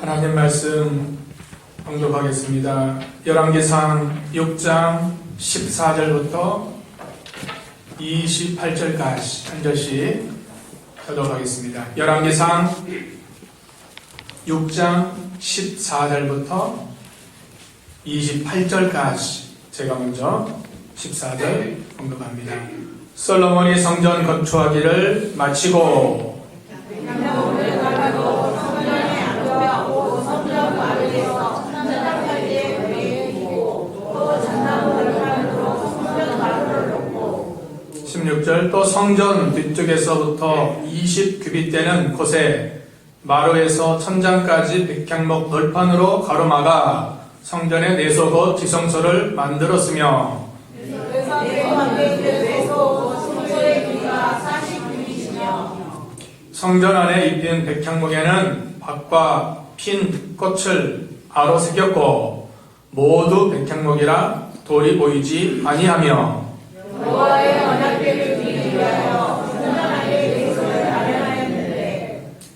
하나님 말씀 봉독하겠습니다. 열왕기상 6장 14절부터 28절까지 한 절씩 교독하겠습니다. 열왕기상 6장 14절부터 28절까지 제가 먼저 14절 봉독합니다. 솔로몬이 성전 건축하기를 마치고 또 성전 뒤쪽에서부터 20규빗 되는 곳에 마루에서 천장까지 백향목 널판으로 가로막아 성전의 내소 곧 지성소를 만들었으며 성전 안에 입힌 백향목에는 밭과 핀 꽃을 아로 새겼고 모두 백향목이라 돌이 보이지 아니하며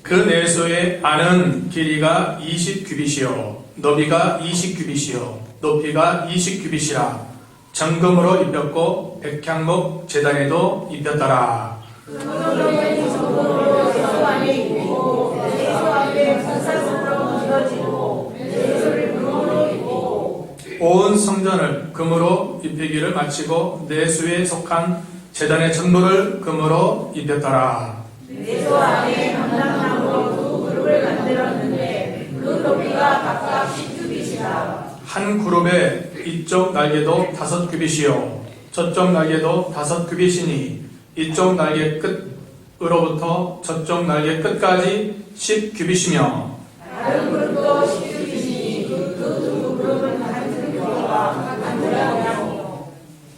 그 내소의 안은 길이가 20규빗이요 너비가 20규빗이요 높이가 20규빗이라 정금으로 입혔고 백향목 제단에도 입혔더라. 온 성전을 금으로 입히기를 마치고 내수에 속한 제단의 전부를 금으로 입혔더라. 내소 안에 감람나무로 두 그룹을 만들었는데 그 높이가 각각 10규빗이라. 한 그룹의 이쪽 날개도 5규빗이요 저쪽 날개도 5규빗이니 이쪽 날개 끝으로부터 저쪽 날개 끝까지 10규빗이며 다른 그룹도 10규빗이니 그 두 그룹은 같은 규빗과 같은 모양이요.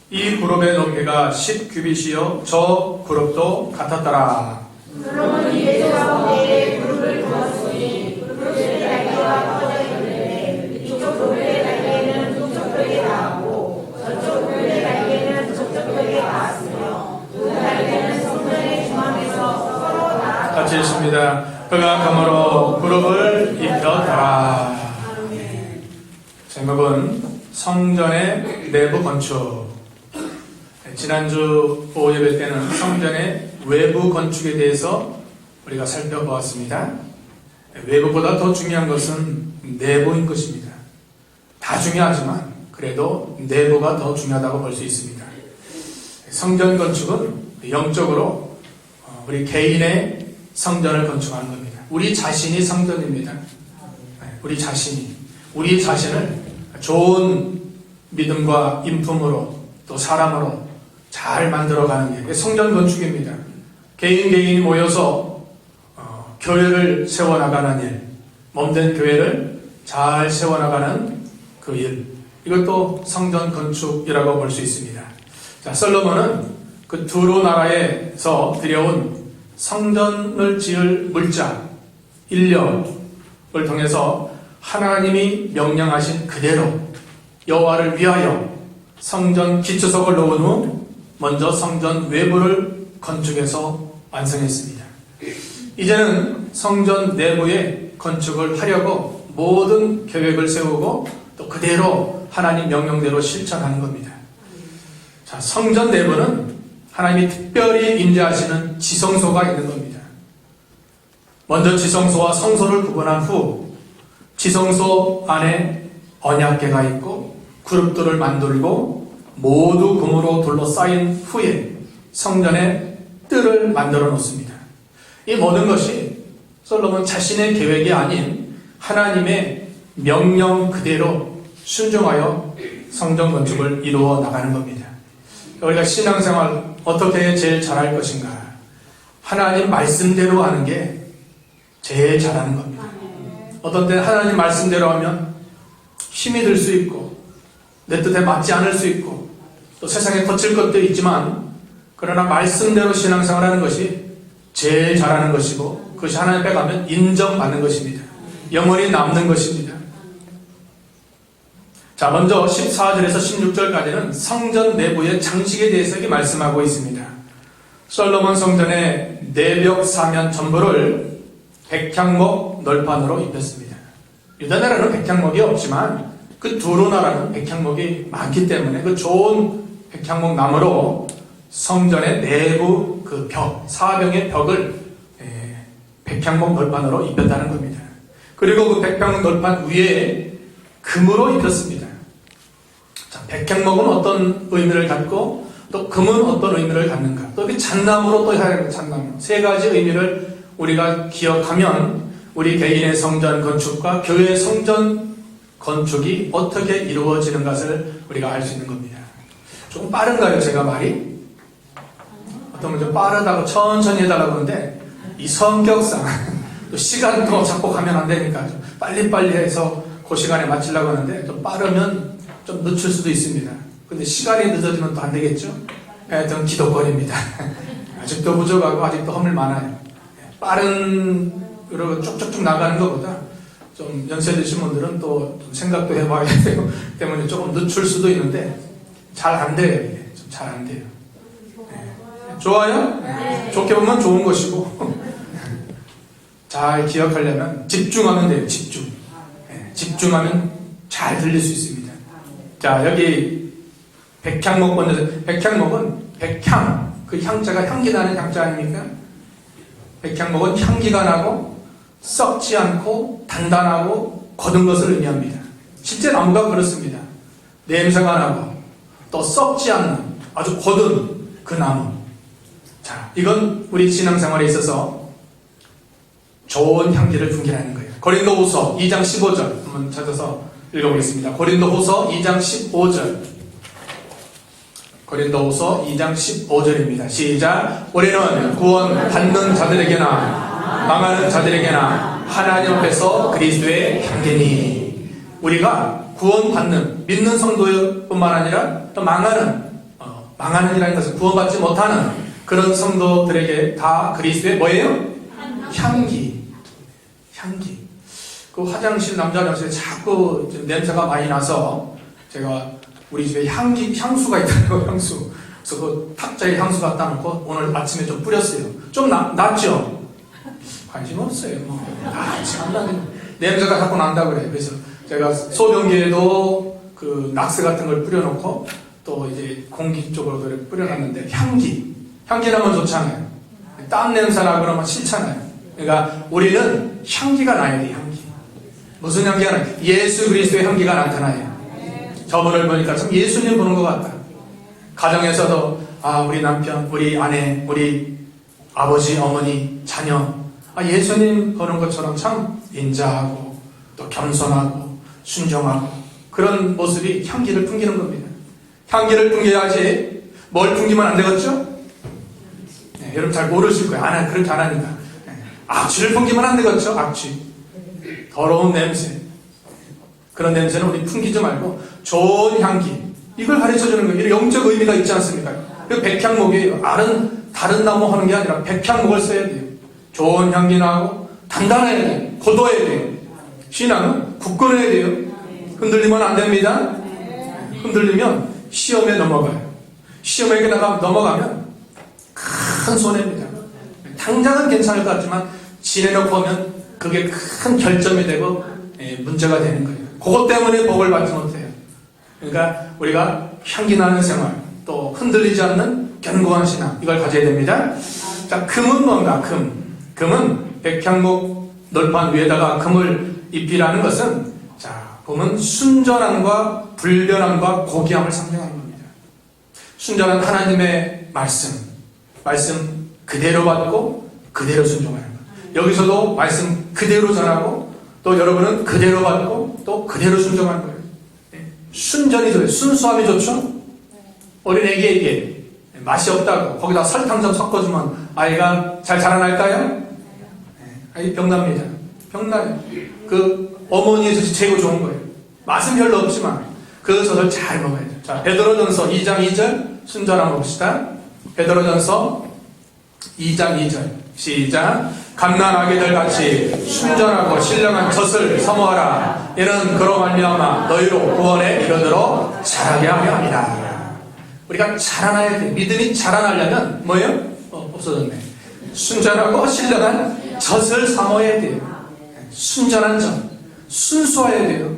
이 그룹의 높이가 10규빗이요 저 그룹도 같았더라. 솔로몬이 내소 가운데에 그룹을 두었으니 그룹의 날개가 퍼져 있는데 이쪽 그룹의 날개는 이쪽 벽에 닿았고 저쪽 그룹의 날개는 저쪽 벽에 닿았으며 그 날개는 성전의 중앙에서 서로 닿았다. 같이 읽습니다. 그가 금으로 그룹을 입혔더라. 제목은 성전의 내부 건축. 지난주 오후 예배 때는 성전의 외부 건축에 대해서 우리가 살펴보았습니다. 외부보다 더 중요한 것은 내부인 것입니다. 다 중요하지만 그래도 내부가 더 중요하다고 볼 수 있습니다. 성전 건축은 영적으로 우리 개인의 성전을 건축하는 겁니다. 우리 자신이 성전입니다. 우리 자신을 좋은 믿음과 인품으로 또 사람으로 잘 만들어가는 게 성전 건축입니다. 개인이 모여서 교회를 세워나가는 일, 몸된 교회를 잘 세워나가는 그 일, 이것도 성전 건축이라고 볼 수 있습니다. 자, 솔로몬은 그 두로 나라에서 들여온 성전을 지을 물자, 인력을 통해서 하나님이 명령하신 그대로 여호와를 위하여 성전 기초석을 놓은 후 먼저 성전 외부를 건축해서 완성했습니다. 이제는 성전 내부의 건축을 하려고 모든 계획을 세우고 또 그대로 하나님 명령대로 실천하는 겁니다. 자, 성전 내부는 하나님이 특별히 임재하시는 지성소가 있는 겁니다. 먼저 지성소와 성소를 구분한 후 지성소 안에 언약궤가 있고 그룹들을 만들고 모두 금으로 둘러싸인 후에 성전의 뜰을 만들어 놓습니다. 이 모든 것이 솔로몬 자신의 계획이 아닌 하나님의 명령 그대로 순종하여 성전 건축을 이루어 나가는 겁니다. 우리가 신앙생활 어떻게 제일 잘할 것인가? 하나님 말씀대로 하는 게 제일 잘하는 겁니다. 어떤 때는 하나님 말씀대로 하면 힘이 들 수 있고 내 뜻에 맞지 않을 수 있고 또 세상에 거칠 것도 있지만 그러나 말씀대로 신앙생활하는 것이 제일 잘하는 것이고 그것이 하나님 앞에 가면 인정받는 것입니다. 영원히 남는 것입니다. 자, 먼저 14절에서 16절까지는 성전 내부의 장식에 대해서 이렇게 말씀하고 있습니다. 솔로몬 성전의 내벽 사면 전부를 백향목 널판으로 입혔습니다. 유다 나라는 백향목이 없지만 그 두로 나라는 백향목이 많기 때문에 그 좋은 백향목 나무로 성전의 내부 그 벽, 사병의 벽을 백향목 널판으로 입혔다는 겁니다. 그리고 그 백향목 널판 위에 금으로 입혔습니다. 자, 백향목은 어떤 의미를 갖고 또 금은 어떤 의미를 갖는가? 또 이 잣나무로 또 해야 됩니다. 잣나무. 세 가지 의미를 우리가 기억하면 우리 개인의 성전 건축과 교회 성전 건축이 어떻게 이루어지는 것을 우리가 알 수 있는 겁니다. 조금 빠른가요, 제가 말이? 어떤 분 좀 빠르다고 천천히 해달라고 하는데 이 성격상 또 시간도 자꾸 가면 안 되니까 좀 빨리빨리 해서 그 시간에 마치려고 하는데 좀 빠르면 좀 늦출 수도 있습니다. 근데 시간이 늦어지면 또 안 되겠죠? 하여튼 기도거리입니다. 아직도 부족하고 아직도 허물 많아요. 빠른 으로 쭉쭉쭉 나가는 것보다 좀 연세 드신 분들은 또 좀 생각도 해봐야 되고 때문에 조금 늦출 수도 있는데 잘 안 돼요. 이게 좀 잘 안 돼요. 좋아요? 좋게 보면 좋은 것이고 잘 기억하려면 집중하면 돼요. 집중하면 잘 들릴 수 있습니다. 자, 여기 백향목 먼저. 백향목은 백향, 그 향자가 향기 나는 향자 아닙니까? 백향목은 향기가 나고 썩지 않고 단단하고 거든 것을 의미합니다. 실제 나무가 그렇습니다. 냄새가 나고 또 썩지 않는 아주 거든 그 나무. 자, 이건 우리 신앙생활에 있어서 좋은 향기를 풍기라는 거예요. 고린도후서 2장 15절 한번 찾아서 읽어보겠습니다. 고린도후서 2장 15절. 고린도후서 2장 15절입니다. 시작. 우리는 구원 받는 자들에게나 망하는 자들에게나 하나님 앞에서 그리스도의 향기니. 우리가 구원 받는 믿는 성도뿐만 아니라 또 망하는이라는 것은 구원받지 못하는 그런 성도들에게 다 그리스도의 뭐예요? 향기. 그 화장실 남자 화장실에 자꾸 냄새가 많이 나서 제가 우리 집에 향수가 있다고 향수. 그래서 그 탁자에 향수 갖다 놓고 오늘 아침에 좀 뿌렸어요. 좀 낫죠? 관심 없어요. 냄새가 자꾸 난다 그래요. 그래서 제가 소변기에도 그 낙스 같은 걸 뿌려놓고 또 이제 공기 쪽으로 뿌려놨는데 향기 나면 좋잖아요. 땀 냄새나 그러면 싫잖아요. 그러니까 우리는 향기가 나야 돼. 향기. 무슨 향기가 나요? 예수 그리스도의 향기가 나타나요. 저분을 보니까 참 예수님 보는 것 같다. 가정에서도 우리 남편, 우리 아내, 우리 아버지, 어머니, 자녀 예수님 보는 것처럼 참 인자하고 또 겸손하고 순종하고 그런 모습이 향기를 풍기는 겁니다. 향기를 풍겨야지 뭘 풍기면 안 되겠죠? 네, 여러분 잘 모르실 거예요. 그렇게 안 하니까. 악취를 풍기면 안 되겠죠? 악취. 더러운 냄새. 그런 냄새는 우리 풍기지 말고 좋은 향기. 이걸 가르쳐주는 거예요. 이런 영적 의미가 있지 않습니까? 그 백향목이에요. 다른 나무 하는 게 아니라 백향목을 써야 돼요. 좋은 향기 나고 단단해야 돼요. 고도해야 돼요. 신앙은 굳건해야 돼요. 흔들리면 안 됩니다. 흔들리면 시험에 넘어가요. 시험에 넘어가면 큰 손해입니다. 당장은 괜찮을 것 같지만 지내놓고 하면 그게 큰 결점이 되고 문제가 되는 거예요. 그것 때문에 복을 받지 못해요. 그러니까 우리가 향기 나는 생활, 또 흔들리지 않는 견고한 신앙, 이걸 가져야 됩니다. 자, 금은 뭔가? 금은 백향목 널판 위에다가 금을 입히라는 것은 보면 순전함과 불변함과 고귀함을 상징하는 겁니다. 순전한 하나님의 말씀 그대로 받고 그대로 순종하는 것. 여기서도 말씀 그대로 전하고 또 여러분은 그대로 받고 또 그대로 순종하는 거예요. 순전이 좋아요. 순수함이 좋죠? 어린애기에게 맛이 없다고 거기다 설탕 좀 섞어주면 아이가 잘 자라날까요? 아이 병납니다. 병나요. 그 어머니의 젖이 최고 좋은 거예요. 맛은 별로 없지만 그 젖을 잘 먹어야 돼요. 자, 베드로전서 2장 2절 순전함 봅시다. 베드로전서 2장 2절 시작. 갓난아기들 같이 순전하고 신령한 젖을 사모하라. 이는 그로 말미암아 너희로 구원에 이르도록 자라게 하려 함이라. 우리가 자라나야 돼. 믿음이 자라나려면 뭐예요? 없어졌네. 순전하고 신령한 젖을 사모해야 돼요. 순전한 젖. 순수해야 돼요.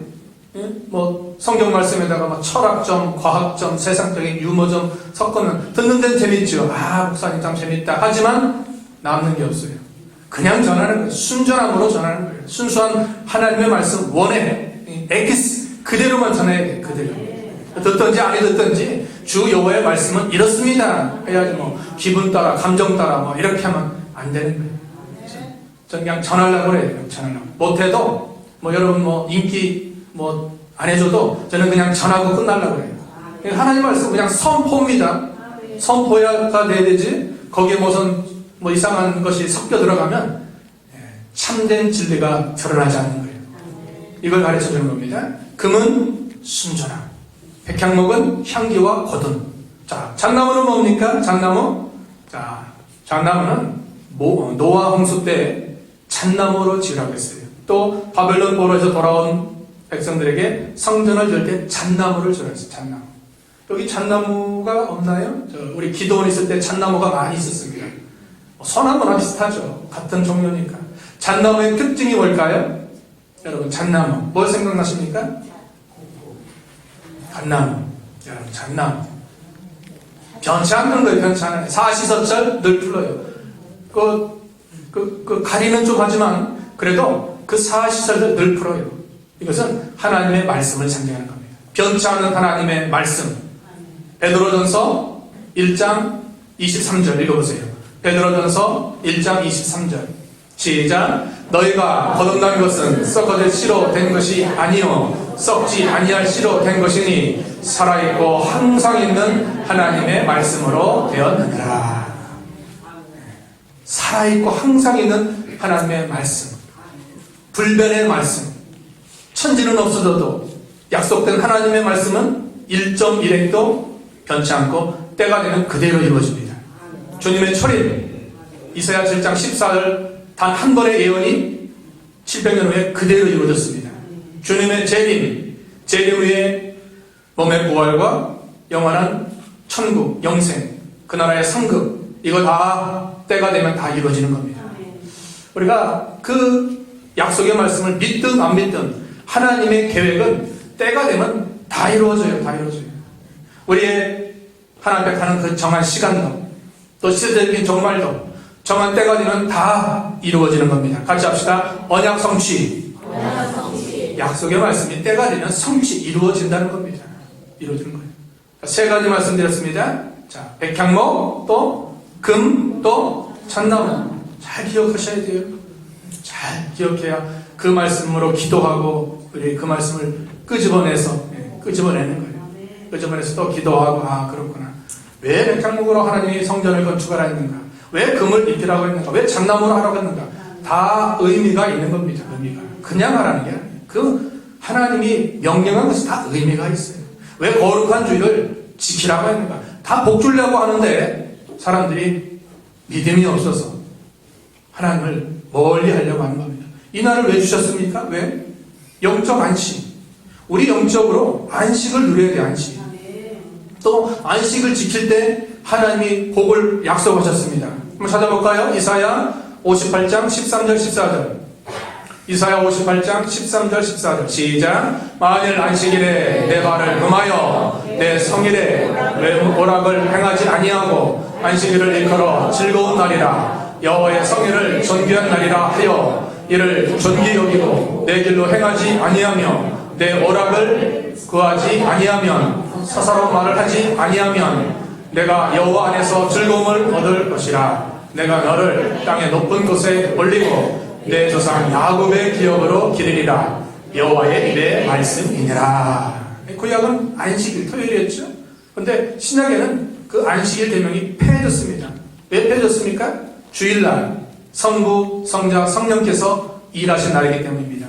예? 뭐 성경 말씀에다가 뭐 철학점, 과학점, 세상적인 유머점 섞으면 듣는 데는 재밌죠. 아, 목사님 참 재밌다. 하지만 남는 게 없어요. 그냥 전하는 거예요. 순전함으로 전하는 거예요. 순수한 하나님의 말씀 원해 엑기스 그대로만 전해야 돼요. 그대로. 듣든지 안 듣든지 주 여호와의 말씀은 이렇습니다 해야지 뭐 기분 따라 감정 따라 뭐 이렇게 하면 안 되는 거예요. 전 그냥 전하려고 그래요. 전하려고. 못해도 뭐 여러분 뭐 인기 뭐 안 해줘도 저는 그냥 전하고 끝나려고 그래요. 하나님 말씀 그냥 선포입니다. 선포가 돼야 되지 거기에 무슨 뭐 이상한 것이 섞여 들어가면 참된 진리가 드러나지 않는 거예요. 이걸 가르쳐 주는 겁니다. 금은 순전함, 백향목은 향기와 거둔. 자, 잣나무는 뭡니까? 잣나무. 자, 잣나무는 노아 홍수 때 잣나무로 지으라고 했어요. 또 바벨론 포로에서 돌아온 백성들에게 성전을 지을 때 잣나무를 주라 했어요. 잣나무. 여기 잣나무가 없나요? 우리 기도원 있을 때 잣나무가 많이 있었습니다. 소나무나 비슷하죠. 같은 종류니까. 잣나무의 특징이 뭘까요? 여러분, 잣나무. 뭘 생각나십니까? 잣나무. 여러분, 잣나무. 변치 않는 거예요, 변치 않아요. 사시사철 늘 풀어요. 가리는 좀 하지만, 그래도 그 사시사철 늘 풀어요. 이것은 하나님의 말씀을 상징하는 겁니다. 변치 않는 하나님의 말씀. 베드로전서 1장 23절 읽어보세요. 베드로전서 1장 23절 시작. 너희가 거듭난 것은 썩어질 씨로 된 것이 아니요 썩지 아니할 씨로 된 것이니 살아있고 항상 있는 하나님의 말씀으로 되었느니라. 살아있고 항상 있는 하나님의 말씀, 불변의 말씀. 천지는 없어져도 약속된 하나님의 말씀은 1.1핵도 변치 않고 때가 되면 그대로 이루어집니다. 주님의 철인 이사야 7장 14절 단 한 번의 예언이 700년 후에 그대로 이루어졌습니다. 주님의 재림 후에 몸의 부활과 영원한 천국, 영생, 그 나라의 상급, 이거 다 때가 되면 다 이루어지는 겁니다. 우리가 그 약속의 말씀을 믿든 안 믿든 하나님의 계획은 때가 되면 다 이루어져요. 다 이루어져요. 우리의 하나님 앞에 가는 그 정한 시간도 또 시대적인 종말도 정한 때가 되면 다 이루어지는 겁니다. 같이 합시다. 언약 성취. 약속의 말씀이 때가 되면 성취 이루어진다는 겁니다. 이루어지는 거예요. 세 가지 말씀드렸습니다. 자, 백향목, 또 금, 또 잣나무. 잘 기억하셔야 돼요. 잘 기억해야 그 말씀으로 기도하고 우리 그 말씀을 끄집어내는 거예요. 끄집어내서 또 기도하고 그렇구나. 왜 백향목으로 하나님이 성전을 건축하라 했는가? 왜 금을 입히라고 했는가? 왜 잣나무로 하라고 했는가? 다 의미가 있는 겁니다. 의미가. 그냥 하라는 게 아니에요. 그 하나님이 명령한 것이 다 의미가 있어요. 왜 거룩한 주일을 지키라고 했는가? 다 복 주려고 하는데 사람들이 믿음이 없어서 하나님을 멀리 하려고 하는 겁니다. 이 날을 왜 주셨습니까? 왜? 영적 안식. 우리 영적으로 안식을 누려야 돼, 안식. 또 안식을 지킬 때 하나님이 복을 약속하셨습니다. 한번 찾아볼까요? 이사야 58장 13절 14절. 이사야 58장 13절 14절 시작. 만일 안식일에 내 발을 금하여 내 성일에 오락을 행하지 아니하고 안식일을 일컬어 즐거운 날이라 여호와의 성일을 존귀한 날이라 하여 이를 존귀 여기고 내 길로 행하지 아니하며 내 오락을 구하지 아니하면 사사로운 말을 하지 아니하면 내가 여호와 안에서 즐거움을 얻을 것이라. 내가 너를 땅의 높은 곳에 올리고 내 조상 야곱의 기업으로 기르리라. 여호와의 입의 말씀이니라. 구약은 안식일 토요일이었죠. 그런데 신약에는 그 안식일 계명이 폐해졌습니다. 왜 폐해졌습니까? 주일날 성부, 성자, 성령께서 일하신 날이기 때문입니다.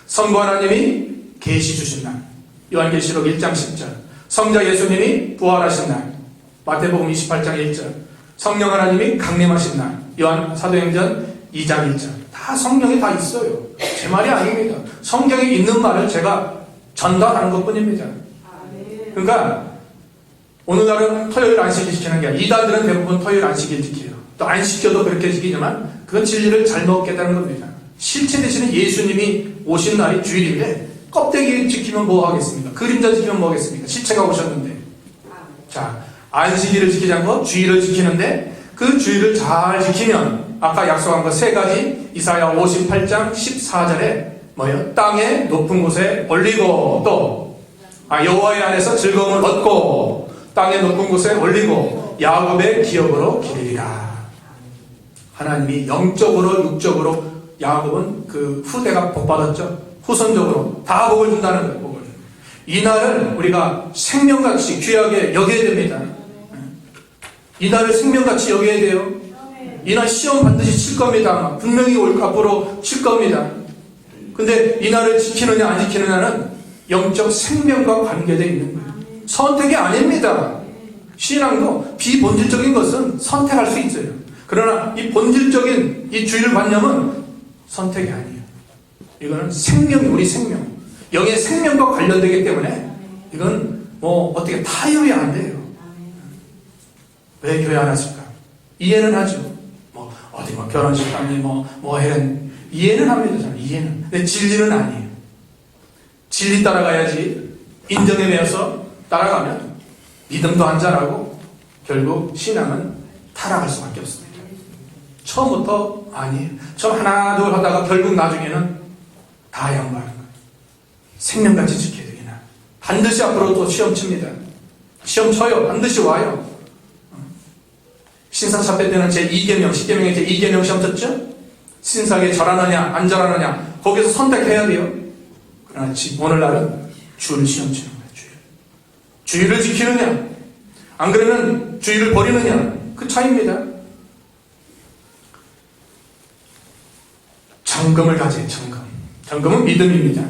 성부 하나님이 계시 주신 날, 요한계시록 1장 10절. 성자 예수님이 부활하신 날, 마태복음 28장 1절. 성령 하나님이 강림하신 날, 요한 사도행전 2장 1절. 다 성경에 다 있어요. 제 말이 아닙니다. 성경에 있는 말을 제가 전달하는 것뿐입니다. 그러니까 오늘날은 토요일 안식일 지키는 게 아니라 이단들은 대부분 토요일 안식일 지켜요. 또 안 시켜도 그렇게 지키지만 그건 진리를 잘못 깨달은 겁니다. 실체 되시는 예수님이 오신 날이 주일인데 껍데기 지키면 뭐 하겠습니까? 그림자 지키면 뭐 하겠습니까? 시체가 오셨는데. 자, 안식일을 지키지 않고 주일을 지키는데 그 주일을 잘 지키면 아까 약속한 거 세 가지 이사야 58장 14절에 뭐예요? 땅의 높은 곳에 올리고 또 여호와의 안에서 즐거움을 얻고 땅의 높은 곳에 올리고 야곱의 기업으로 기르리라. 하나님이 영적으로 육적으로 야곱은 그 후대가 복받았죠. 후손적으로 다 복을 준다는 거예요. 복을. 이 날을 우리가 생명같이 귀하게 여겨야 됩니다. 이 날을 생명같이 여겨야 돼요. 이 날 시험 반드시 칠 겁니다. 분명히 앞으로 칠 겁니다. 근데 이 날을 지키느냐 안 지키느냐는 영적 생명과 관계되어 있는 거예요. 선택이 아닙니다. 신앙도 비본질적인 것은 선택할 수 있어요. 그러나 이 본질적인 이 주일관념은 선택이 아니에요. 이거는 생명이 우리 생명, 영의 생명과 관련되기 때문에 이건 뭐 어떻게 타협이 안 돼요. 왜 교회 안 하실까? 이해는 하죠. 뭐 어디 뭐 결혼식 하니 뭐 해는 이해는 합니다. 저는 이해는. 근데 진리는 아니에요. 진리 따라가야지. 인정에 매여서 따라가면 믿음도 안 자라고 결국 신앙은 타락할 수밖에 없습니다. 처음부터 아니에요. 처음 하나 둘 하다가 결국 나중에는 다 양보하는 거예요. 생명같이 지켜야 되겠나. 반드시 앞으로 또 시험 칩니다. 시험 쳐요. 반드시 와요. 신사참배 때는 제2계명, 10계명에 제2계명 시험 쳤죠? 신사에 절하느냐 안 절하느냐 거기서 선택해야 돼요. 그러나 오늘날은 주를 시험 치는 거예요. 주일을 지키느냐 안 그러면 주일을 버리느냐 그 차이입니다. 정금을 가져요. 정금은 믿음입니다.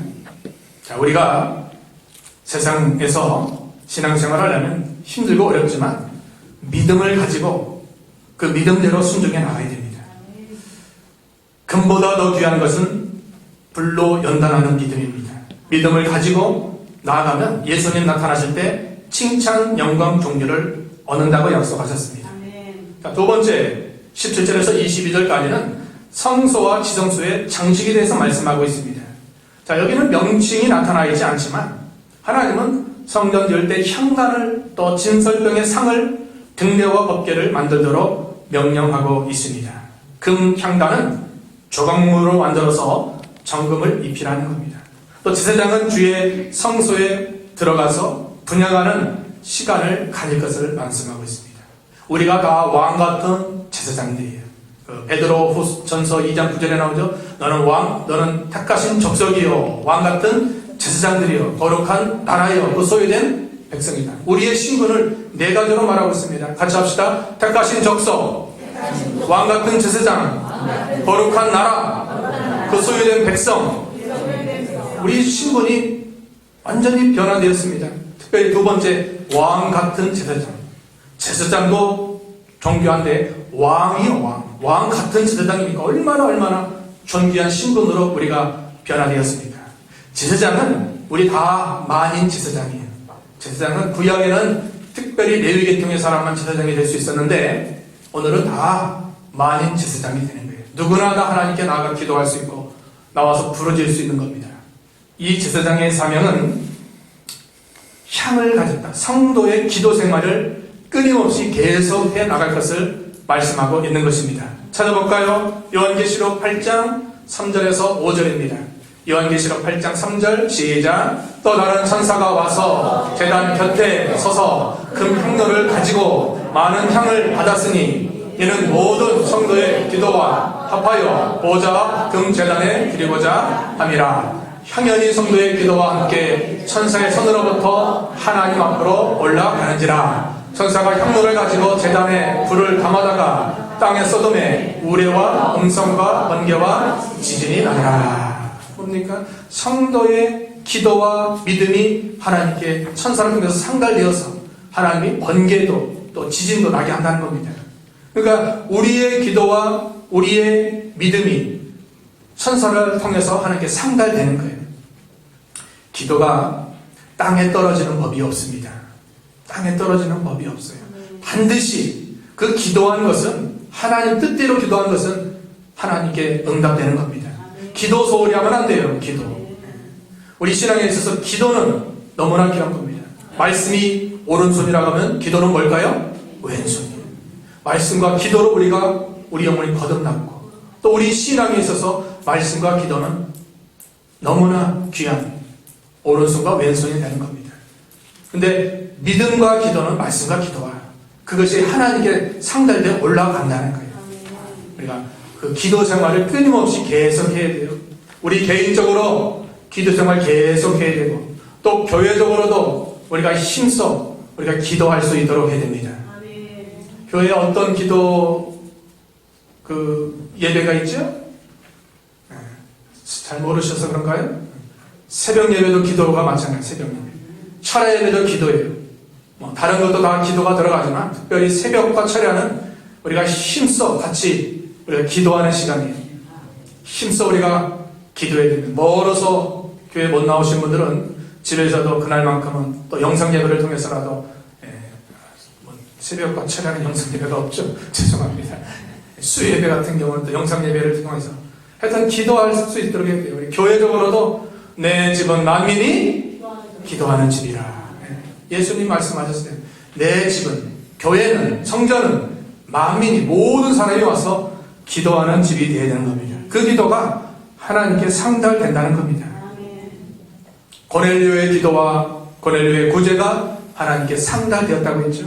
자, 우리가 세상에서 신앙생활을 하려면 힘들고 어렵지만 믿음을 가지고 그 믿음대로 순종해 나가야 됩니다. 금보다 더 귀한 것은 불로 연단하는 믿음입니다. 믿음을 가지고 나아가면 예수님 나타나실 때 칭찬, 영광, 종류를 얻는다고 약속하셨습니다. 자, 두 번째 17절에서 22절까지는 성소와 지성소의 장식에 대해서 말씀하고 있습니다. 자, 여기는 명칭이 나타나 있지 않지만 하나님은 성전 지을 때 향단을 또 진설병의 상을 등대와 법궤를 만들도록 명령하고 있습니다. 금 향단은 조각물로 만들어서 정금을 입히라는 겁니다. 또 제사장은 주의 성소에 들어가서 분양하는 시간을 가질 것을 말씀하고 있습니다. 우리가 다 왕 같은 제사장들이에요. 베드로 전서 2장 9절에 나오죠. 너는 택하신 적석이요 왕 같은 제사장들이요 거룩한 나라요 그 소유된 백성이다. 우리의 신분을 네 가지로 말하고 있습니다. 같이 합시다. 택하신 적석, 왕 같은 제사장, 거룩한 나라, 그 소유된 백성. 우리 신분이 완전히 변화되었습니다. 특별히 두 번째, 왕 같은 제사장. 제사장도 존귀한데 왕이요 왕 같은 제사장이니까 얼마나 존귀한 신분으로 우리가 변화되었습니다. 제사장은 우리 다 만인 제사장이에요. 제사장은 구약에는 특별히 레위 계통의 사람만 제사장이 될 수 있었는데 오늘은 다 만인 제사장이 되는 거예요. 누구나 다 하나님께 나아가 기도할 수 있고 나와서 부르짖을 수 있는 겁니다. 이 제사장의 사명은 향을 가졌다. 성도의 기도 생활을 끊임없이 계속해 나갈 것을 말씀하고 있는 것입니다. 찾아볼까요? 요한계시록 8장 3절에서 5절입니다. 요한계시록 8장 3절 시작. 또 다른 천사가 와서 제단 곁에 서서 금 향로를 가지고 많은 향을 받았으니 이는 모든 성도의 기도와 합하여 보좌 금 제단에 드리고자 함이라. 향연이 성도의 기도와 함께 천사의 손으로부터 하나님 앞으로 올라가는지라. 천사가 향로를 가지고 제단에 불을 담아다가 땅의 소돔에 우레와 음성과 번개와 지진이 나니라. 뭡니까? 성도의 기도와 믿음이 하나님께 천사를 통해서 상달되어서 하나님이 번개도 또 지진도 나게 한다는 겁니다. 그러니까 우리의 기도와 우리의 믿음이 천사를 통해서 하나님께 상달되는 거예요. 기도가 땅에 떨어지는 법이 없습니다. 땅에 떨어지는 법이 없어요. 반드시 그 기도한 것은 하나님 뜻대로 기도한 것은 하나님께 응답되는 겁니다. 기도 소홀히 하면 안 돼요. 기도. 우리 신앙에 있어서 기도는 너무나 귀한 겁니다. 말씀이 오른손이라고 하면 기도는 뭘까요? 왼손이에요. 말씀과 기도로 우리 영혼이 거듭났고, 또 우리 신앙에 있어서 말씀과 기도는 너무나 귀한 오른손과 왼손이 되는 겁니다. 근데 믿음과 기도는 말씀과 기도와 그것이 하나님께 상달되어 올라간다는 거예요. 우리가 그 기도 생활을 끊임없이 계속해야 돼요. 우리 개인적으로 기도 생활 계속해야 되고, 또 교회적으로도 우리가 힘써 우리가 기도할 수 있도록 해야 됩니다. 교회에 어떤 기도 예배가 있죠? 잘 모르셔서 그런가요? 새벽 예배도 기도가 마찬가지예요. 새벽 예배. 철야 예배도 기도예요. 다른 것도 다 기도가 들어가지만 특별히 새벽과 철야는 우리가 힘써 같이 우리가 기도하는 시간이에요. 힘써 우리가 기도해야 됩니다. 멀어서 교회 못 나오신 분들은 집에서도 그날만큼은 또 영상 예배를 통해서라도 새벽과 철야는 영상 예배가 없죠. 죄송합니다. 수 예배 같은 경우는 또 영상 예배를 통해서 하여튼 기도할 수 있도록 해야 돼요. 우리 교회적으로도 내 집은 만민이 기도하는 집이라. 예수님 말씀하셨어요. 내 집은, 교회는, 성전은 만민이, 모든 사람이 와서 기도하는 집이 되어야 되는 겁니다. 그 기도가 하나님께 상달된다는 겁니다. 고넬료의 기도와 고넬료의 구제가 하나님께 상달되었다고 했죠.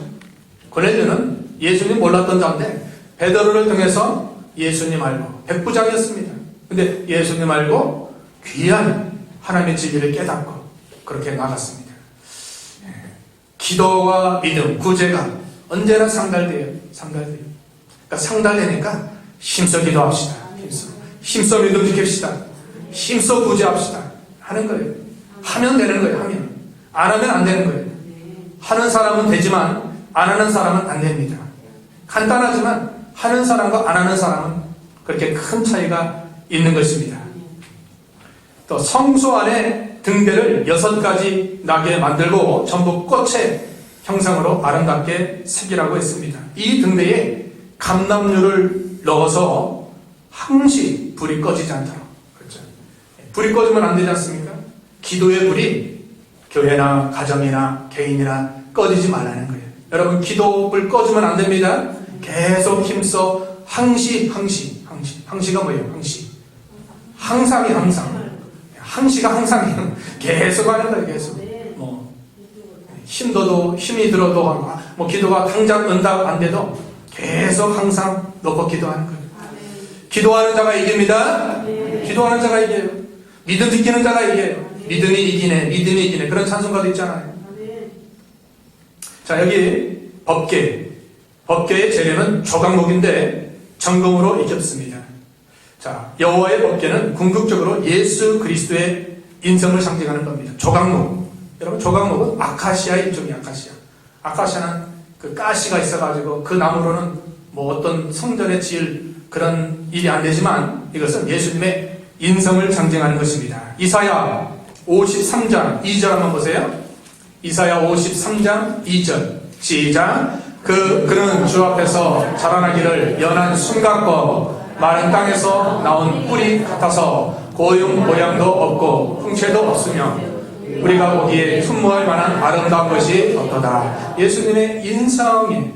고넬료는 예수님 몰랐던 자인데 베드로를 통해서 예수님 알고 백부장이었습니다. 근데 예수님 알고 귀한 하나님의 진리를 깨닫고 그렇게 나갔습니다. 기도와 믿음, 구제가 언제나 상달돼요. 그러니까 상달되니까 힘써 기도합시다. 힘써 믿음 지킵시다. 힘써 구제합시다. 하는 거예요. 하면 되는 거예요. 안 하면 안 되는 거예요. 하는 사람은 되지만 안 하는 사람은 안 됩니다. 간단하지만 하는 사람과 안 하는 사람은 그렇게 큰 차이가 있는 것입니다. 또 성소 안에 등대를 6가지 나게 만들고 전부 꽃의 형상으로 아름답게 새기라고 했습니다. 이 등대에 감람류를 넣어서 항시 불이 꺼지지 않도록. 그렇죠? 불이 꺼지면 안 되지 않습니까? 기도의 불이 교회나 가정이나 개인이나 꺼지지 말라는 거예요. 여러분, 기도불 꺼지면 안 됩니다. 계속 힘써 항시가 뭐예요? 항상이 항상. 항시가 항상이에요. 계속 하는 거예요. 계속. 힘이 들어도 기도가 당장 응답 안 돼도 계속 항상 놓고 기도하는 거예요. 기도하는 자가 이깁니다. 기도하는 자가 이겨요. 믿음 지키는 자가 이겨요. 믿음이 이기네. 그런 찬송가도 있잖아요. 자, 여기 법궤의 재료는 조각목인데 정금으로 익혔습니다. 자, 여호와의 법궤는 궁극적으로 예수 그리스도의 인성을 상징하는 겁니다. 조각목. 여러분, 조각목은 아카시아의 일종이에요. 아카시아는 그 가시가 있어가지고 그 나무로는 어떤 성전에 지을 그런 일이 안 되지만 이것은 예수님의 인성을 상징하는 것입니다. 이사야 53장 2절 한번 보세요. 이사야 53장 2절 시작. 그는 주 앞에서 자라나기를 연한 숨같고 마른 땅에서 나온 뿌리 같아서 고용 모양도 없고 풍채도 없으며 우리가 보기에 흠모할 만한 아름다운 것이 없도다. 예수님의 인성이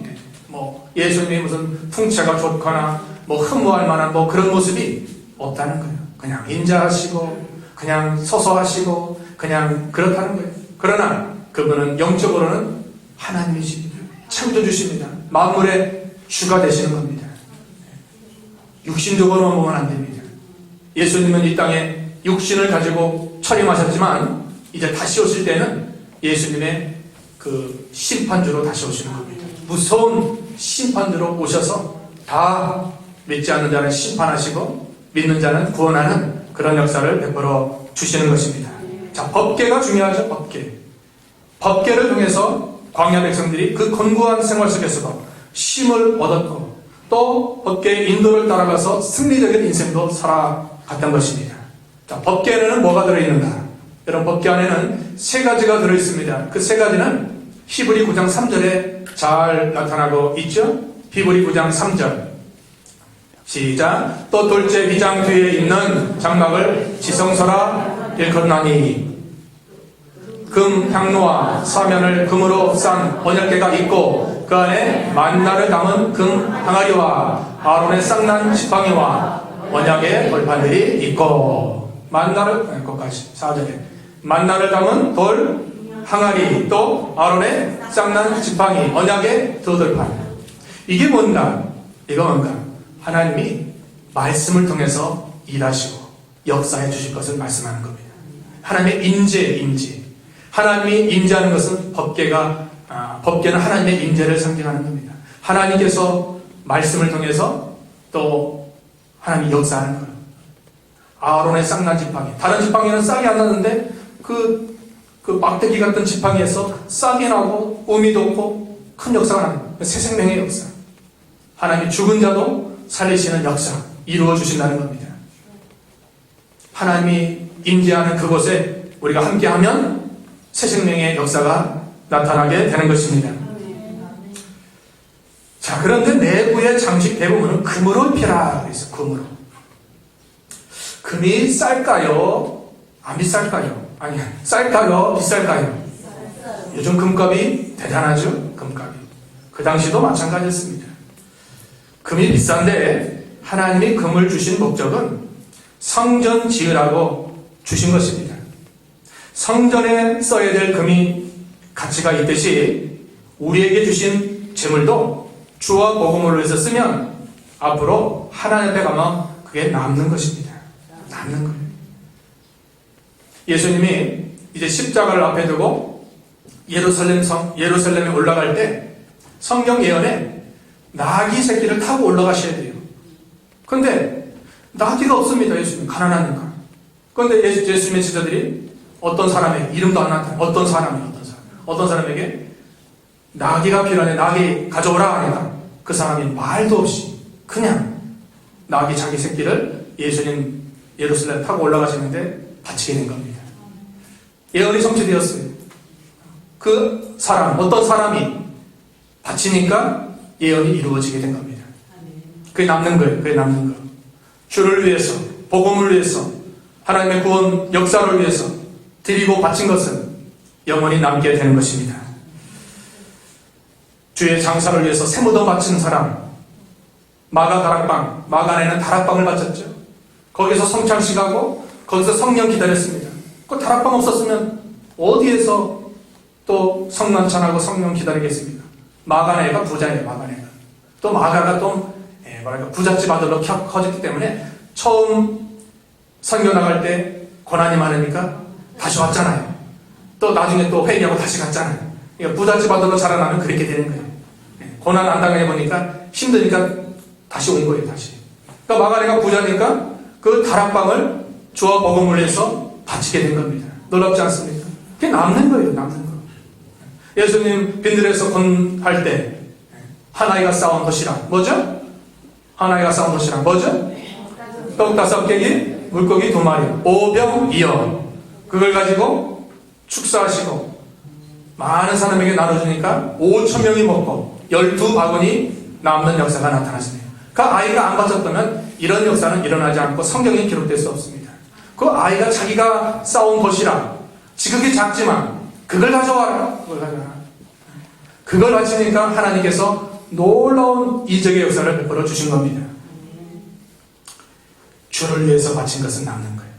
예수님이 무슨 풍채가 좋거나 흠모할 만한 그런 모습이 없다는 거예요. 그냥 인자하시고 그냥 서서하시고 그냥 그렇다는 거예요. 그러나 그분은 영적으로는 하나님이십니다. 창조주십니다. 만물의 주가 되시는 겁니다. 육신적으로만 보면 안 됩니다. 예수님은 이 땅에 육신을 가지고 철임하셨지만 이제 다시 오실 때는 예수님의 그 심판주로 다시 오시는 겁니다. 무서운 심판주로 오셔서 다 믿지 않는 자는 심판하시고 믿는 자는 구원하는 그런 역사를 베풀어 주시는 것입니다. 자, 법궤가 중요하죠. 법궤를 통해서 광야 백성들이 그 곤고한 생활 속에서도 쉼을 얻었고 또 법궤의 인도를 따라가서 승리적인 인생도 살아갔던 것입니다. 자, 법궤에는 뭐가 들어있는가? 여러분, 법궤 안에는 3가지가 들어있습니다. 그 3가지는 히브리 9장 3절에 잘 나타나고 있죠. 히브리 9장 3절 시작. 또 둘째 휘장 뒤에 있는 장막을 지성소라 일컫나니 금 향로와 사면을 금으로 싼 언약궤가 있고 그 안에 만나를 담은 금 항아리와 아론의 쌍난 지팡이와 언약의 돌판들이 있고 만나를 거기까지 4절에 만나를 담은 돌 항아리 또 아론의 쌍난 지팡이 언약의 두 돌판. 이게 뭔가? 이거 뭔가? 하나님이 말씀을 통해서 일하시고 역사해 주실 것을 말씀하는 겁니다. 하나님의 임재. 하나님이 임재하는 것은 법궤는 하나님의 임재를 상징하는 겁니다. 하나님께서 말씀을 통해서 또 하나님이 역사하는 거예요. 아론의 쌍난 지팡이. 다른 지팡이는 싹이 안 나는데 그 막대기 같은 지팡이에서 싹이 나고 우미 돋고 큰 역사가 나는 거예요. 새 생명의 역사. 하나님이 죽은 자도 살리시는 역사 이루어 주신다는 겁니다. 하나님이 임재하는 그곳에 우리가 함께하면 새 생명의 역사가 나타나게 되는 것입니다. 자, 그런데 내부의 장식 대부분은 금으로 입히라 그래서 금으로. 금이 쌀까요? 안 비쌀까요? 아니, 쌀까요? 비쌀까요? 요즘 금값이 대단하죠? 금값이. 그 당시도 마찬가지였습니다. 금이 비싼데 하나님이 금을 주신 목적은 성전 지으라고 주신 것입니다. 성전에 써야 될 금이 가치가 있듯이 우리에게 주신 재물도 주와 복음을 위해서 쓰면 앞으로 하나님 앞에 가면 그게 남는 것입니다. 남는 거예요. 예수님이 이제 십자가를 앞에 두고 예루살렘에 올라갈 때 성경 예언에 나귀 새끼를 타고 올라가셔야 돼요. 근데 나귀가 없습니다. 예수님 가난하니까. 그런데 예수님의 제자들이 어떤 사람에게 이름도 안 나타나 어떤 사람에게 나귀가 필요하네 나귀 가져오라 하니까 그 사람이 말도 없이 그냥 나귀 자기 새끼를 예수님 예루살렘 타고 올라가시는데 바치게 된 겁니다. 예언이 성취되었어요. 그 사람 어떤 사람이 바치니까 예언이 이루어지게 된 겁니다. 그게 남는 거예요. 그게 남는 거. 주를 위해서 복음을 위해서 하나님의 구원 역사를 위해서 드리고 바친 것은 영원히 남게 되는 것입니다. 주의 장사를 위해서 새무덤 바친 사람 마가 다락방 마가 안에는 다락방을 바쳤죠. 거기서 성찬식 하고 거기서 성령 기다렸습니다. 그 다락방 없었으면 어디에서 또 성만찬하고 성령 기다리겠습니까? 마가네가 부자예요. 마가네가 또 마가가 또 부잣집 아들로 커졌기 때문에 처음 선교 나갈 때 고난이 많으니까 다시 왔잖아요. 또 나중에 또 회개하고 다시 갔잖아요. 그러니까 부잣집 아들로 자라나면 그렇게 되는 거예요. 고난 안 당해 보니까 힘드니까 다시 온 거예요. 다시. 그러니까 마가네가 부자니까 그 다락방을 주와 복음을 위해서 바치게 된 겁니다. 놀랍지 않습니까? 그게 남는 거예요. 남는 거. 예수님 빈들에서 건할 때 하나이가 쌓은 도시락 뭐죠? 하나이가 쌓은 도시락 뭐죠? 떡 5개기 물고기 2마리 5병 2여 그걸 가지고 축사하시고 많은 사람에게 나눠주니까 5,000명이 먹고 12바구니 남는 역사가 나타났습니다. 그 아이가 안 바쳤다면 이런 역사는 일어나지 않고 성경에 기록될 수 없습니다. 그 아이가 자기가 쌓은 도시락 지극히 작지만 그걸 가져와라. 그걸 바치니까 하나님께서 놀라운 이적의 역사를 베풀어 주신 겁니다. 주를 위해서 바친 것은 남는 거예요.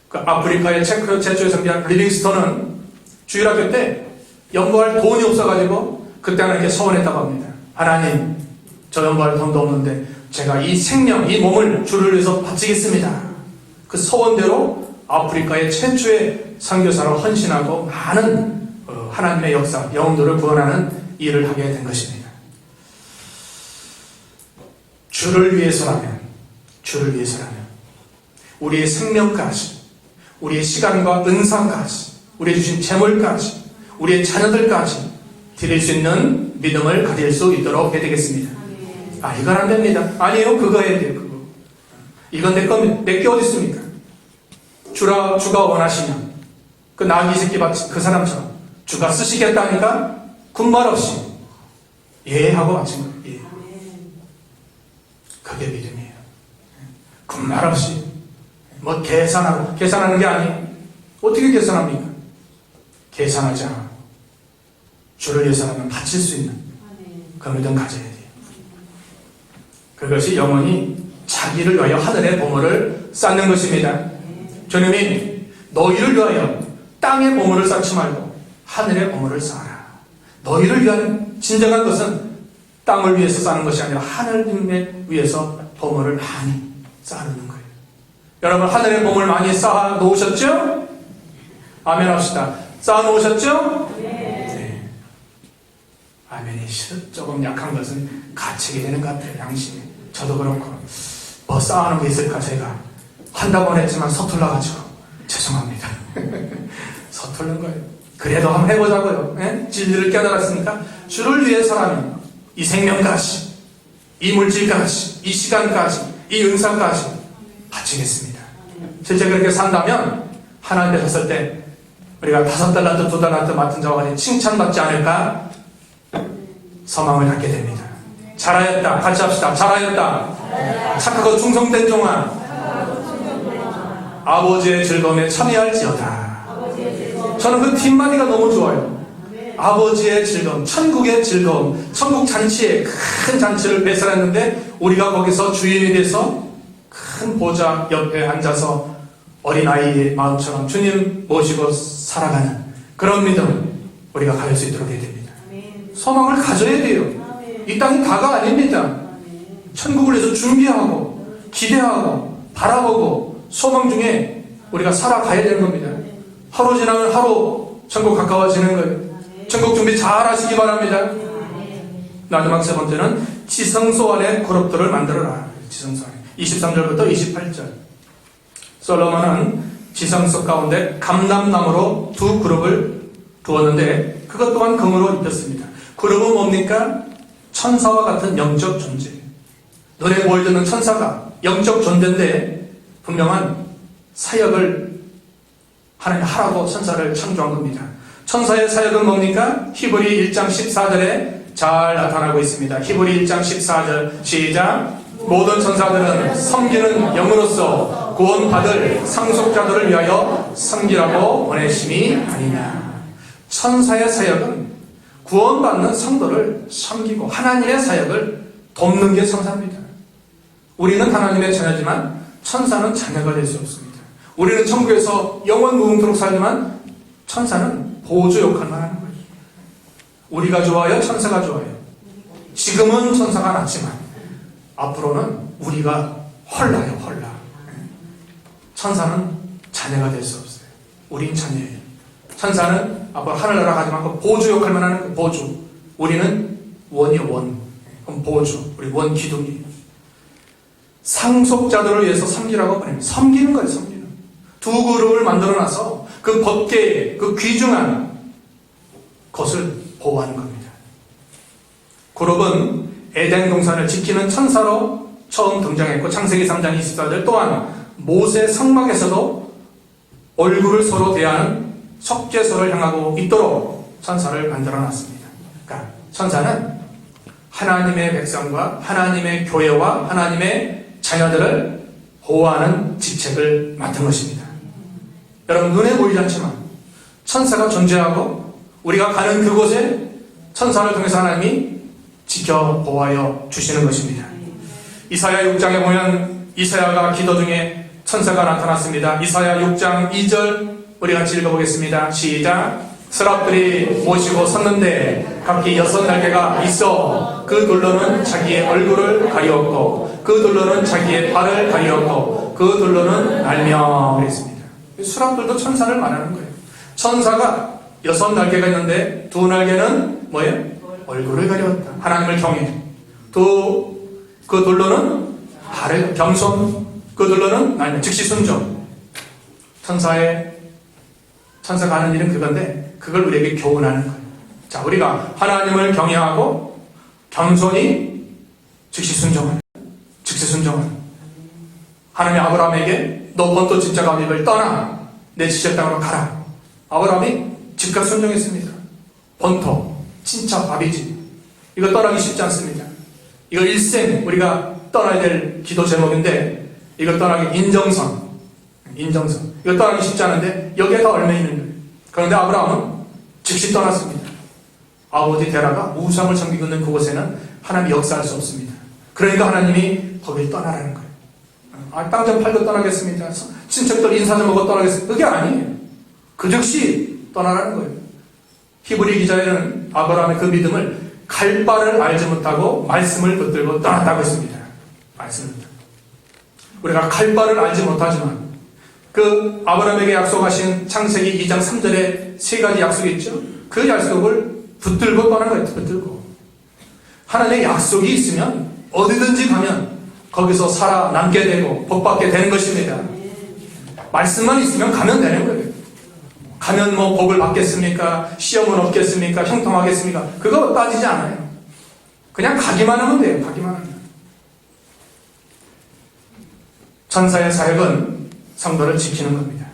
그 아프리카의 체코 최초의 선교한 리빙스톤은 주일학교 때 연구할 돈이 없어가지고 그때 하나님께 서원했다고 합니다. 하나님, 저 연구할 돈도 없는데 제가 이 생명, 이 몸을 주를 위해서 바치겠습니다. 그 서원대로 아프리카의 최초의 선교사로 헌신하고 많은 하나님의 역사, 영혼들을 구원하는 일을 하게 된 것입니다. 주를 위해서라면 우리의 생명까지, 우리의 시간과 은사까지, 우리의 주신 재물까지, 우리의 자녀들까지 드릴 수 있는 믿음을 가질 수 있도록 해야 되겠습니다. 이건 안 됩니다. 아니에요. 그거 해야 돼요. 그거. 이건 내 겁니다. 내게 어디 있습니까? 주가 원하시면 그 나귀 새끼 바친 그 사람처럼 주가 쓰시겠다니까 군말 없이 예 하고 바친 거예요. 예. 그게 믿음이에요. 군말 없이 뭐 계산하는 게 아니에요. 어떻게 계산합니까? 계산하지 않고 주를 위해서라면 바칠 수 있는 그 믿음 가져야 돼요. 그것이 영원히 자기를 위하여 하늘의 보물을 쌓는 것입니다. 주님이 너희를 위하여 땅의 보물을 쌓지 말고 하늘의 보물을 쌓아라. 너희를 위한 진정한 것은 땅을 위해서 쌓는 것이 아니라 하늘님에 위해서 보물을 많이 쌓는 거예요. 여러분 하늘의 보물 많이 쌓아 놓으셨죠? 아멘 합시다. 쌓아 놓으셨죠? 네. 아멘이 조금 약한 것은 가책이 되는 것 같아요. 양심이. 저도 그렇고 뭐 쌓아놓은 게 있을까 제가 한다고 했지만 서툴러가지고 죄송합니다. 서툴른 거예요. 그래도 한번 해보자고요. 예? 진리를 깨달았으니까 주를 위해서라면 이 생명까지, 이 물질까지, 이 시간까지, 이 은사까지 바치겠습니다. 실제 그렇게 산다면 하나님 앞에 섰을 때 우리가 5달란트, 2달란트 맡은 자와 같이 칭찬받지 않을까 소망을 갖게 됩니다. 잘하였다. 같이 합시다. 잘하였다. 착하고 충성된 종아 아버지의 즐거움에 참여할지어다. 저는 그 뒷마디가 너무 좋아요. 아버지의 즐거움, 천국의 즐거움, 천국 잔치에 큰 잔치를 배설했는데 우리가 거기서 주인이 돼서 큰 보좌 옆에 앉아서 어린아이의 마음처럼 주님 모시고 살아가는 그런 믿음 우리가 가질 수 있도록 해야 됩니다. 소망을 가져야 돼요. 이 땅이 다가 아닙니다. 천국을 위해서 준비하고 기대하고 바라보고 소망 중에 우리가 살아가야 되는 겁니다. 하루 지나면 하루 천국 가까워지는 거예요. 천국 준비 잘 하시기 바랍니다. 마지막 세 번째는 지성소 안에 그룹들을 만들어라. 지성소 안에 23절부터 28절 솔로몬은 지성소 가운데 감람나무로 2 그룹을 두었는데 그것 또한 금으로 입혔습니다. 그룹은 뭡니까? 천사와 같은 영적 존재. 눈에 보이는 천사가 영적 존재인데 분명한 사역을 하나님 하라고 천사를 창조한 겁니다. 천사의 사역은 뭡니까? 히브리 1장 14절에 잘 나타나고 있습니다. 히브리 1장 14절 시작. 모든 천사들은 섬기는 영으로서 구원받을 상속자들을 위하여 섬기라고 보내심이 아니냐. 천사의 사역은 구원받는 성도를 섬기고 하나님의 사역을 돕는 게 천사입니다. 우리는 하나님의 자녀지만 천사는 자녀가 될 수 없습니다. 우리는 천국에서 영원 무궁토록 살지만 천사는 보조 역할만 하는 거예요. 우리가 좋아요? 천사가 좋아요? 지금은 천사가 낫지만 앞으로는 우리가 헐나요, 헐나. 천사는 자녀가 될 수 없어요. 우린 자녀예요. 천사는 앞으로 하늘나라 가지 않고 보조 역할만 하는 거예요. 보조. 우리는 원이요, 원. 그럼 보조. 우리 원 기둥이에요. 상속자들을 위해서 섬기라고 보냅니다. 섬기는 거예요, 섬기는. 2 그룹을 만들어놔서 그 법계에 그 귀중한 것을 보호하는 겁니다. 그룹은 에덴 동산을 지키는 천사로 처음 등장했고 창세기 3장 24절 또한 모세 성막에서도 얼굴을 서로 대하는 속죄소를 향하고 있도록 천사를 만들어놨습니다. 그러니까 천사는 하나님의 백성과 하나님의 교회와 하나님의 자녀들을 보호하는 직책을 맡은 것입니다. 여러분 눈에 보이지 않지만 천사가 존재하고 우리가 가는 그곳에 천사를 통해서 하나님이 지켜 보호하여 주시는 것입니다. 이사야 6장에 보면 이사야가 기도 중에 천사가 나타났습니다. 이사야 6장 2절 우리 같이 읽어보겠습니다. 시작. 스랍들이 모시고 섰는데 각기 6날개가 있어 그 둘로는 자기의 얼굴을 가리었고 그 둘로는 자기의 발을 가리었고 그 둘로는 날며 그랬습니다. 스랍들도 천사를 말하는 거예요. 천사가 6날개가 있는데 2날개는 뭐예요? 얼굴을 가리었다. 하나님을 경외. 그 둘로는 발을 겸손. 그 둘로는 날며 즉시 순종. 천사가 하는 일은 그건데 그걸 우리에게 교훈하는 거예요. 자, 우리가 하나님을 경외하고 겸손히 즉시 순종하는 하나님이 아브라함에게 너 본토 집자가 집을 떠나 내 지적 땅으로 가라. 아브라함이 즉각 순종했습니다. 본토 진짜 아비지 이거 떠나기 쉽지 않습니다. 이거 일생 우리가 떠나야 될 기도 제목인데, 이거 떠나기 인정선. 이거 떠나기 쉽지 않은데 여기에 다 얽혀 있는 거예요. 그런데 아브라함은 즉시 떠났습니다. 아버지 데라가 우상을 섬기고 있는 그곳에는 하나님이 역사할 수 없습니다. 그러니까 하나님이 거기를 떠나라는 거예요. 땅 좀 팔고 떠나겠습니다. 친척들 인사 좀 하고 떠나겠습니다. 그게 아니에요. 그 즉시 떠나라는 거예요. 히브리 기자에는 아브라함의 그 믿음을 갈 바를 알지 못하고 말씀을 붙들고 떠났다고 했습니다. 말씀을. 우리가 갈 바를 알지 못하지만 그 아브라함에게 약속하신 창세기 2장 3절에 세 가지 약속이 있죠. 그 약속을 붙들고 떠난 거예요. 붙들고. 하나님의 약속이 있으면 어디든지 가면 거기서 살아남게 되고 복받게 되는 것입니다. 말씀만 있으면 가면 되는 거예요. 가면 뭐 복을 받겠습니까? 시험은 없겠습니까? 형통하겠습니까? 그거 따지지 않아요. 그냥 가기만 하면 돼요. 가기만 하면. 천사의 사역은 성도를 지키는 겁니다.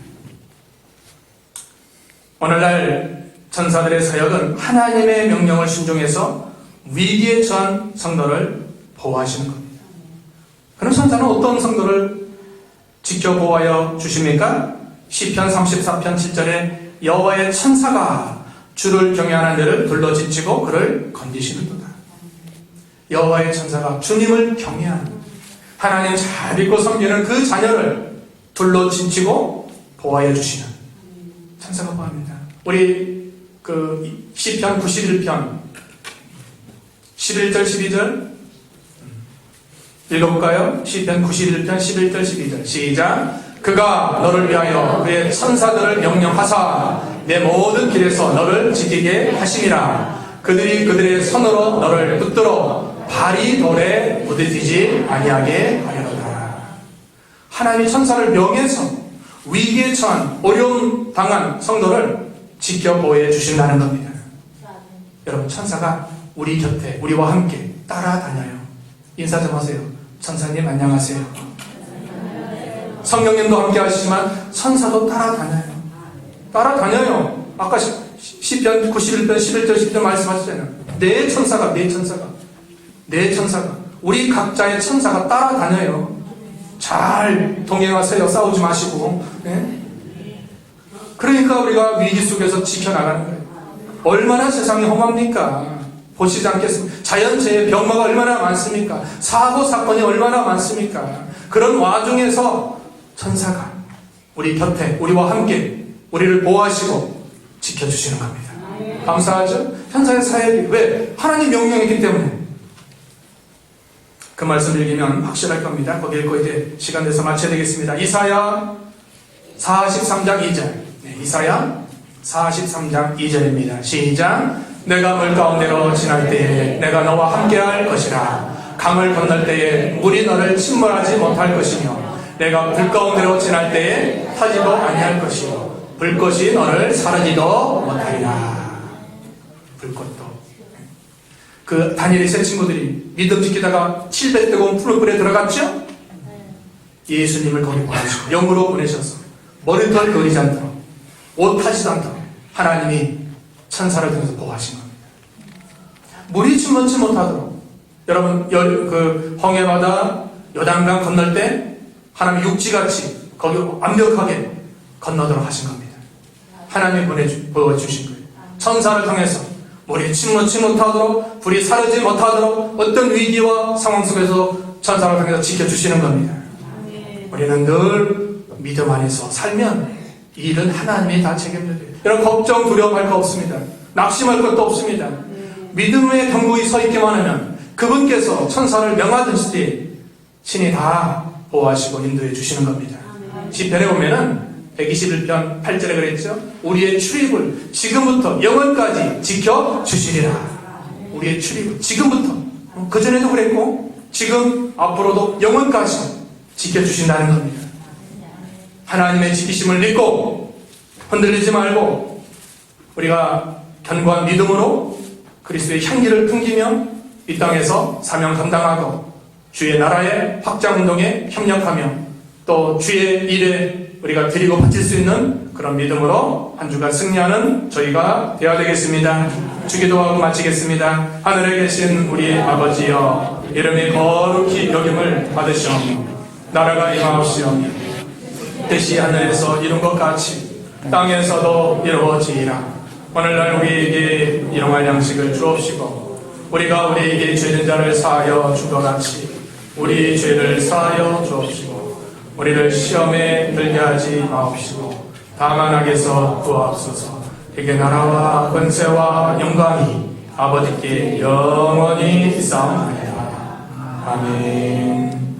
오늘날 천사들의 사역은 하나님의 명령을 순종해서 위기에 처한 성도를 보호하시는 겁니다. 그럼 천사는 어떤 성도를 지켜 보호하여 주십니까? 시편 34편 7절에 여호와의 천사가 주를 경외하는 데를 둘러지치고 그를 건지시는도다. 여호와의 천사가 주님을 경외하는, 하나님 잘 믿고 섬기는 그 자녀를 둘러지치고 보호하여 주시는 천사가 보호합니다. 우리 그 시편 91편 11절 12절 읽어볼까요? 시편 91편 11절 12절 시작. 그가 너를 위하여 그의 천사들을 명령하사 내 모든 길에서 너를 지키게 하심이라. 그들이 그들의 손으로 너를 붙들어 발이 돌에 부딪히지 아니하게 하려다. 하나님이 천사를 명해서 위기에 처한 어려움 당한 성도를 지켜 보호해 주신다는 겁니다. 여러분, 천사가 우리 곁에 우리와 함께 따라다녀요. 인사 좀 하세요. 천사님 안녕하세요. 성령님도 함께 하시지만 천사도 따라다녀요. 아까 시편 91편 11절 10절 말씀하셨잖아요. 내 천사가 우리 각자의 천사가 따라다녀요. 잘 동행하세요. 싸우지 마시고. 네? 그러니까 우리가 위기 속에서 지켜나가는 거예요. 얼마나 세상이 험합니까? 보시지 않겠습니까? 자연재해, 병마가 얼마나 많습니까? 사고, 사건이 얼마나 많습니까? 그런 와중에서 천사가 우리 곁에, 우리와 함께 우리를 보호하시고 지켜주시는 겁니다. 감사하죠? 천사의 사역이 왜? 하나님 명령이기 때문에. 그 말씀 읽으면 확실할 겁니다. 거기 읽고 이제 시간 내서 마쳐야 되겠습니다. 이사야 43장 2절. 네, 이사야 43장 2절입니다. 시작. 내가 물 가운데로 지날 때에 내가 너와 함께할 것이라. 강을 건널 때에 물이 너를 침몰하지 못할 것이며 내가 불 가운데로 지날 때에 타지도 아니할 것이요 불꽃이 너를 사르지도 못하리라. 불꽃도. 그 다니엘의 세 친구들이 믿음 지키다가 700대공 푸른 불에 들어갔죠? 예수님을 거기 보내시고 영으로 보내셔서 머리털 거리지 않도록 옷 타지도 않도록 하나님이 천사를 통해서 보호하신 겁니다. 물이 침몰치 못하도록. 여러분, 그 홍해바다 요단강 건널 때 하나님 육지같이 거기 완벽하게 건너도록 하신 겁니다. 하나님이 보여주신 거예요. 천사를 통해서 물이 침몰치 못하도록, 불이 사르지 못하도록 어떤 위기와 상황 속에서 천사를 통해서 지켜주시는 겁니다. 우리는 늘 믿음 안에서 살면 이 일은 하나님이 다 책임져야 돼요. 여러분, 걱정, 두려움할 거 없습니다. 낙심할 것도 없습니다. 믿음의 경고에 서 있기만 하면 그분께서 천사를 명하듯이 신이 다 보호하시고 인도해 주시는 겁니다. 시편에 보면은 121편 8절에 그랬죠. 우리의 출입을 지금부터 영원까지 지켜주시리라. 우리의 출입을 지금부터, 그전에도 그랬고 지금 앞으로도 영원까지 지켜주신다는 겁니다. 하나님의 지키심을 믿고 흔들리지 말고 우리가 견고한 믿음으로 그리스도의 향기를 풍기며 이 땅에서 사명 감당하고 주의 나라의 확장운동에 협력하며 또 주의 일에 우리가 드리고 바칠 수 있는 그런 믿음으로 한 주간 승리하는 저희가 되어야 되겠습니다. 주기도하고 마치겠습니다. 하늘에 계신 우리 아버지여, 이름이 거룩히 여김을 받으시오며 나라가 임하옵시오며 뜻이 하늘에서 이룬 것 같이 땅에서도 이루어지이라. 오늘날 우리에게 일용할 양식을 주옵시고 우리가 우리에게 죄진 자를 사하여 주것 같이 우리 죄를 사하여 주옵시고 우리를 시험에 들게 하지 마옵시고 다만 악에서 구하옵소서. 이게 나라와 권세와 영광이 아버지께 영원히 있사옵나이다. 아멘.